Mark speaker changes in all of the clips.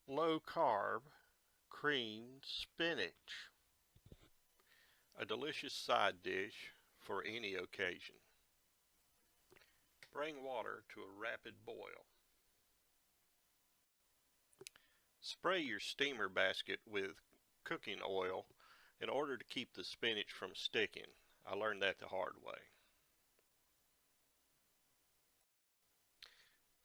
Speaker 1: Low carb creamed spinach, a delicious side dish for any occasion. Bring water to a rapid boil. Spray your steamer basket with cooking oil in order to keep the spinach from sticking. I learned that the hard way.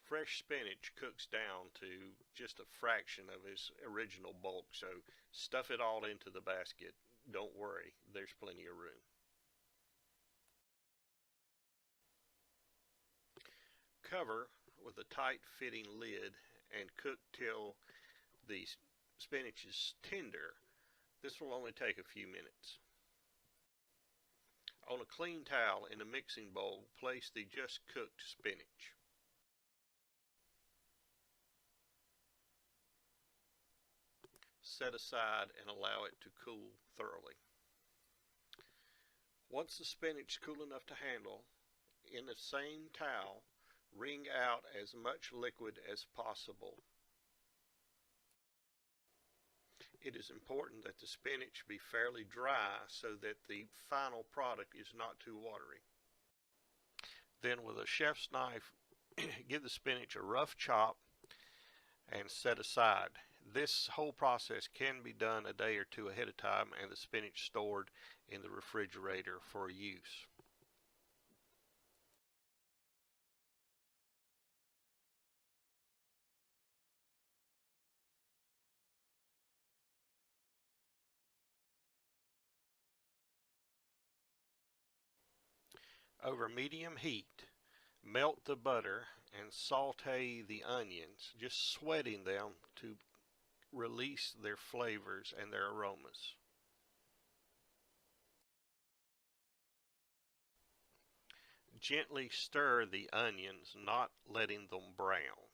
Speaker 1: Fresh spinach cooks down to just a fraction of its original bulk, so stuff it all into the basket. Don't worry, there's plenty of room. Cover with a tight-fitting lid and cook till the spinach is tender. This will only take a few minutes. On a clean towel in a mixing bowl, place the just cooked spinach. Set aside and allow it to cool thoroughly. Once the spinach is cool enough to handle, in the same towel, wring out as much liquid as possible. It is important that the spinach be fairly dry so that the final product is not too watery. Then with a chef's knife, give the spinach a rough chop and set aside. This whole process can be done a day or two ahead of time and the spinach stored in the refrigerator for use. Over medium heat, melt the butter and saute the onions, just sweating them to release their flavors and their aromas. Gently stir the onions, not letting them brown.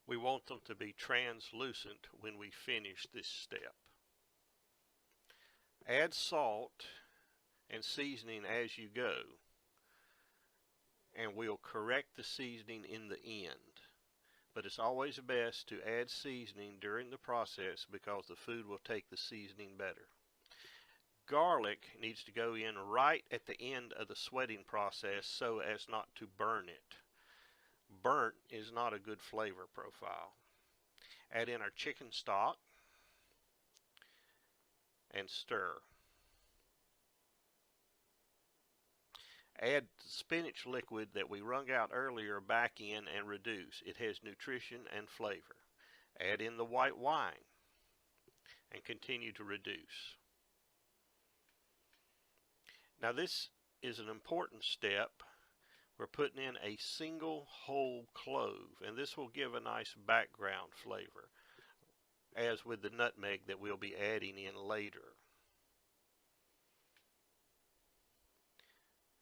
Speaker 1: We want them to be translucent when we finish this step. Add salt and seasoning as you go, and we'll correct the seasoning in the end. But it's always best to add seasoning during the process because the food will take the seasoning better. Garlic needs to go in right at the end of the sweating process so as not to burn it. Burnt is not a good flavor profile. Add in our chicken stock and stir. Add the spinach liquid that we wrung out earlier back in and reduce. It has nutrition and flavor. Add in the white wine and continue to reduce. Now this is an important step. We're putting in a single whole clove, and this will give a nice background flavor, as with the nutmeg that we'll be adding in later.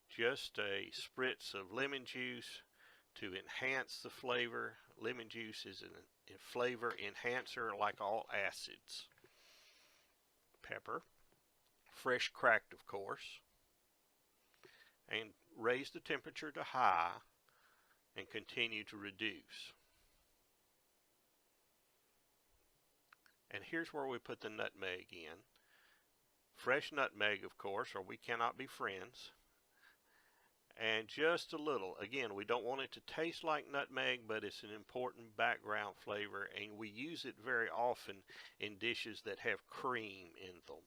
Speaker 1: Just a spritz of lemon juice to enhance the flavor. Lemon juice is a flavor enhancer like all acids. Pepper, fresh cracked of course, and raise the temperature to high and continue to reduce. And here's where we put the nutmeg in. Fresh nutmeg, of course, or we cannot be friends. And just a little. Again, we don't want it to taste like nutmeg, but it's an important background flavor, and we use it very often in dishes that have cream in them.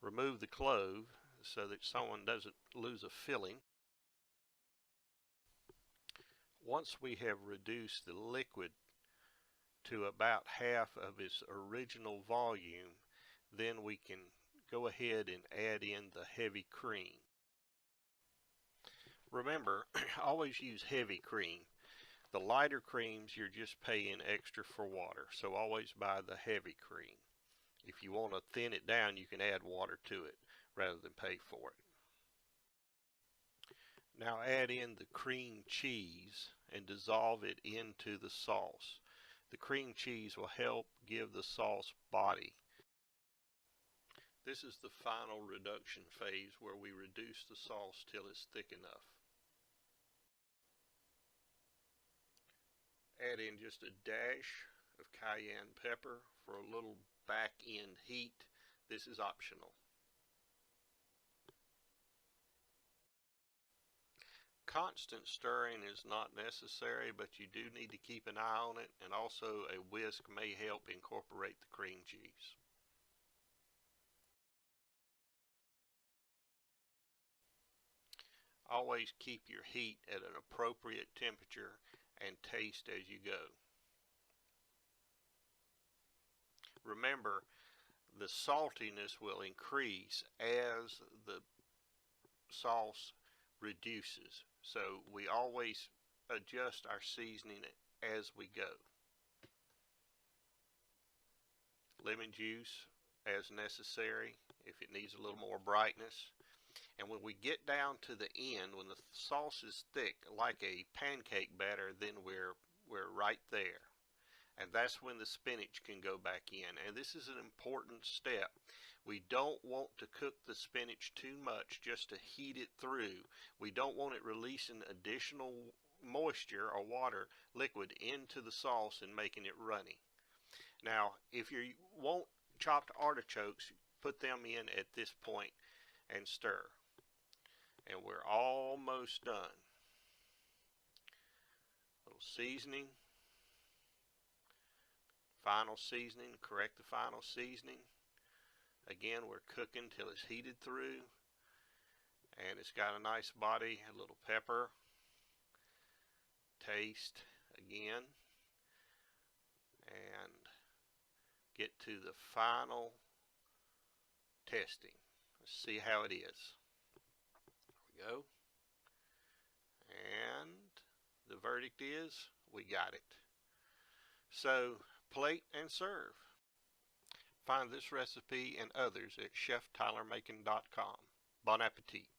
Speaker 1: Remove the clove so that someone doesn't lose a filling. Once we have reduced the liquid to about half of its original volume, then we can go ahead and add in the heavy cream. Remember, always use heavy cream. The lighter creams, you're just paying extra for water, so always buy the heavy cream. If you want to thin it down, you can add water to it rather than pay for it. Now add in the cream cheese and dissolve it into the sauce. The cream cheese will help give the sauce body. This is the final reduction phase where we reduce the sauce till it's thick enough. Add in just a dash of cayenne pepper for a little back end heat. This is optional. Constant stirring is not necessary, but you do need to keep an eye on it, and also a whisk may help incorporate the cream cheese. Always keep your heat at an appropriate temperature and taste as you go. Remember, the saltiness will increase as the sauce reduces, so we always adjust our seasoning as we go. Lemon juice as necessary if it needs a little more brightness. And when we get down to the end, when the sauce is thick like a pancake batter, then we're right there. And that's when the spinach can go back in. And this is an important step. We don't want to cook the spinach too much just to heat it through. We don't want it releasing additional moisture or water, liquid, into the sauce and making it runny. Now, if you want chopped artichokes, put them in at this point and stir. And we're almost done. A little seasoning. Final seasoning, correct the final seasoning. Again, we're cooking till it's heated through. And it's got a nice body, a little pepper. Taste again. And get to the final testing. Let's see how it is. There we go. And the verdict is we got it. So plate and serve. Find this recipe and others at cheftylermaking.com. Bon appetit.